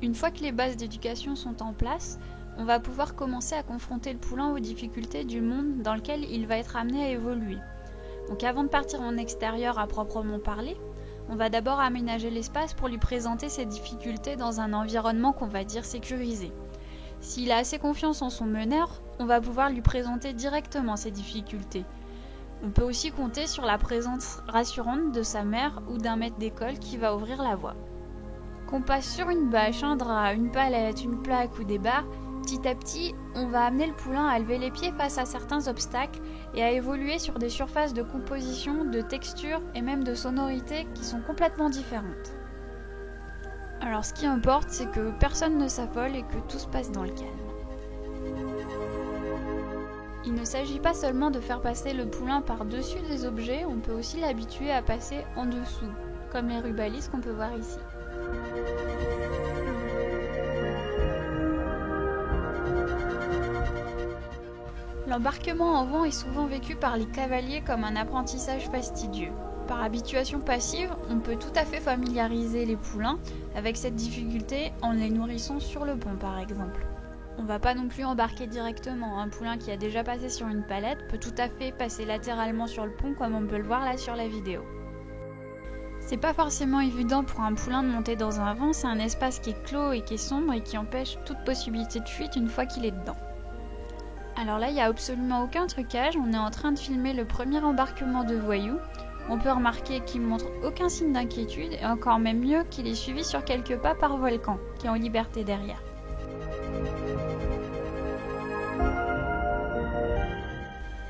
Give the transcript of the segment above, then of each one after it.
Une fois que les bases d'éducation sont en place, on va pouvoir commencer à confronter le poulain aux difficultés du monde dans lequel il va être amené à évoluer. Donc avant de partir en extérieur à proprement parler, on va d'abord aménager l'espace pour lui présenter ses difficultés dans un environnement qu'on va dire sécurisé. S'il a assez confiance en son meneur, on va pouvoir lui présenter directement ses difficultés. On peut aussi compter sur la présence rassurante de sa mère ou d'un maître d'école qui va ouvrir la voie. Qu'on passe sur une bâche, un drap, une palette, une plaque ou des barres, petit à petit, on va amener le poulain à lever les pieds face à certains obstacles et à évoluer sur des surfaces de composition, de texture et même de sonorité qui sont complètement différentes. Alors ce qui importe, c'est que personne ne s'affole et que tout se passe dans le calme. Il ne s'agit pas seulement de faire passer le poulain par-dessus des objets, on peut aussi l'habituer à passer en dessous, comme les rubalises qu'on peut voir ici. L'embarquement en vent est souvent vécu par les cavaliers comme un apprentissage fastidieux. Par habituation passive, on peut tout à fait familiariser les poulains avec cette difficulté en les nourrissant sur le pont par exemple. On va pas non plus embarquer directement, un poulain qui a déjà passé sur une palette peut tout à fait passer latéralement sur le pont comme on peut le voir là sur la vidéo. C'est pas forcément évident pour un poulain de monter dans un vent, c'est un espace qui est clos et qui est sombre et qui empêche toute possibilité de fuite une fois qu'il est dedans. Alors là, il n'y a absolument aucun trucage, on est en train de filmer le premier embarquement de Voyou. On peut remarquer qu'il ne montre aucun signe d'inquiétude et encore même mieux qu'il est suivi sur quelques pas par Volcan, qui est en liberté derrière.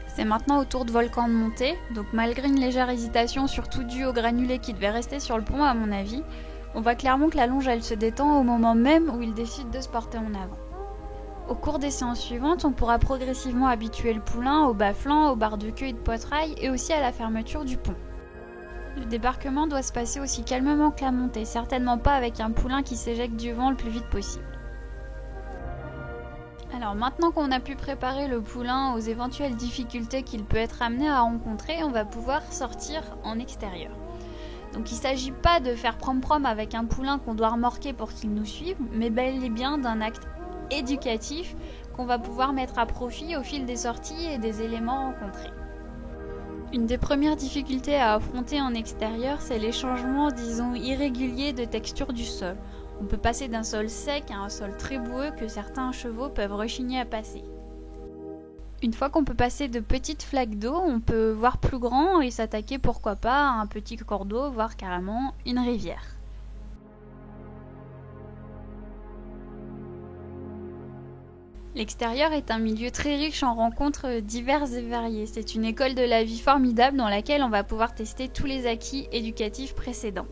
C'est maintenant au tour de Volcan de monter, donc malgré une légère hésitation, surtout due au granulé qui devait rester sur le pont à mon avis, on voit clairement que la longe elle se détend au moment même où il décide de se porter en avant. Au cours des séances suivantes, on pourra progressivement habituer le poulain au bas-flanc, aux barres de queue et de poitrail et aussi à la fermeture du pont. Le débarquement doit se passer aussi calmement que la montée, certainement pas avec un poulain qui s'éjecte du vent le plus vite possible. Alors maintenant qu'on a pu préparer le poulain aux éventuelles difficultés qu'il peut être amené à rencontrer, on va pouvoir sortir en extérieur. Donc il ne s'agit pas de faire prom-prom avec un poulain qu'on doit remorquer pour qu'il nous suive, mais bel et bien d'un acte éducatif qu'on va pouvoir mettre à profit au fil des sorties et des éléments rencontrés. Une des premières difficultés à affronter en extérieur, c'est les changements, disons, irréguliers de texture du sol. On peut passer d'un sol sec à un sol très boueux que certains chevaux peuvent rechigner à passer. Une fois qu'on peut passer de petites flaques d'eau, on peut voir plus grand et s'attaquer pourquoi pas à un petit cours d'eau, voire carrément une rivière. L'extérieur est un milieu très riche en rencontres diverses et variées. C'est une école de la vie formidable dans laquelle on va pouvoir tester tous les acquis éducatifs précédents.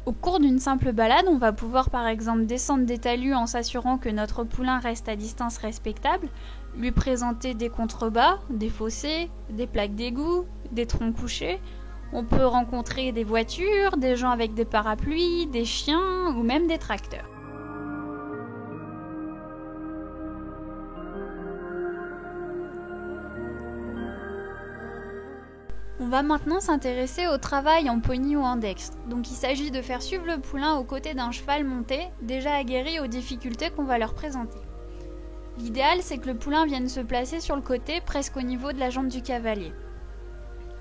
Au cours d'une simple balade, on va pouvoir par exemple descendre des talus en s'assurant que notre poulain reste à distance respectable, lui présenter des contrebas, des fossés, des plaques d'égout, des troncs couchés. On peut rencontrer des voitures, des gens avec des parapluies, des chiens ou même des tracteurs. On va maintenant s'intéresser au travail en pony ou en dextre. Donc il s'agit de faire suivre le poulain aux côtés d'un cheval monté, déjà aguerri aux difficultés qu'on va leur présenter. L'idéal, c'est que le poulain vienne se placer sur le côté, presque au niveau de la jambe du cavalier.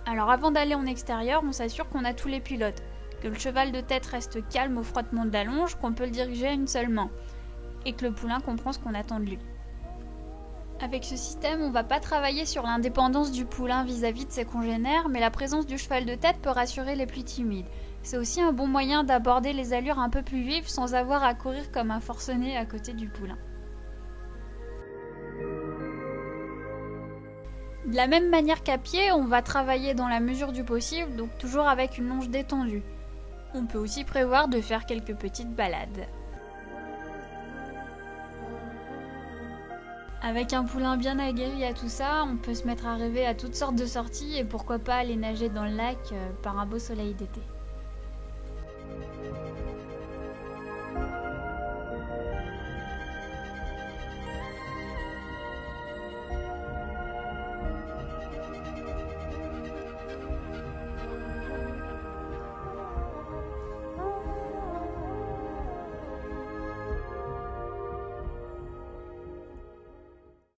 Alors avant d'aller en extérieur, on s'assure qu'on a tous les pilotes, que le cheval de tête reste calme au frottement de la longe, qu'on peut le diriger à une seule main, et que le poulain comprend ce qu'on attend de lui. Avec ce système, on ne va pas travailler sur l'indépendance du poulain vis-à-vis de ses congénères, mais la présence du cheval de tête peut rassurer les plus timides. C'est aussi un bon moyen d'aborder les allures un peu plus vives sans avoir à courir comme un forcené à côté du poulain. De la même manière qu'à pied, on va travailler dans la mesure du possible, donc toujours avec une longe détendue. On peut aussi prévoir de faire quelques petites balades. Avec un poulain bien aguerri à tout ça, on peut se mettre à rêver à toutes sortes de sorties et pourquoi pas aller nager dans le lac par un beau soleil d'été.